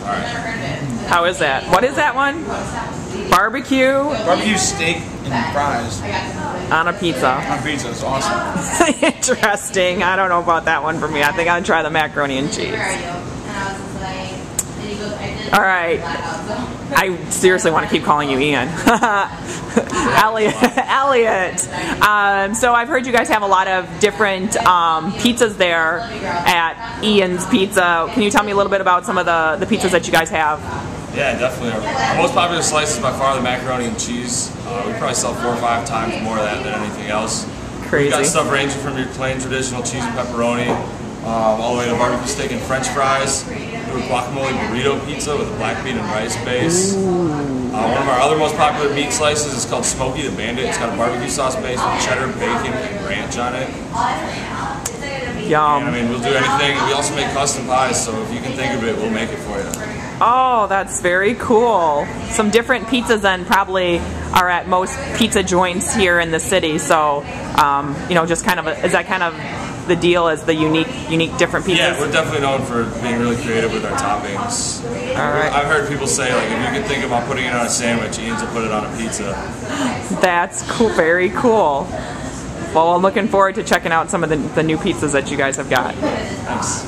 How is that? What is that one? Barbecue? Barbecue steak and fries. On a pizza. On pizza, it's awesome. Interesting. I don't know about that one for me. I think I'll try the macaroni and cheese. All right. I seriously want to keep calling you Ian. Elliot. So I've heard you guys have a lot of different pizzas there at Ian's Pizza. Can you tell me a little bit about some of the pizzas that you guys have? Yeah, definitely. Our most popular slice is by far the macaroni and cheese. We probably sell 4 or 5 times more of that than anything else. Crazy. We've got stuff ranging from your plain traditional cheese and pepperoni, all the way to barbecue steak and french fries. We do a guacamole burrito pizza with a black bean and rice base. One of our other most popular meat slices is called Smokey the Bandit. It's got a barbecue sauce base with cheddar, bacon, and ranch on it. Yum. And, I mean, we'll do anything. We also make custom pies, so if you can think of it, we'll make it for you. Oh, that's very cool. Some different pizzas then probably are at most pizza joints here in the city. So, you know, just kind of is that kind of the deal as the unique different pizzas? Yeah, we're definitely known for being really creative with our toppings. All right. I've heard people say, like, if you can think about putting it on a sandwich, Ian's will put it on a pizza. That's cool. Very cool. Well, I'm looking forward to checking out some of the new pizzas that you guys have got. Thanks.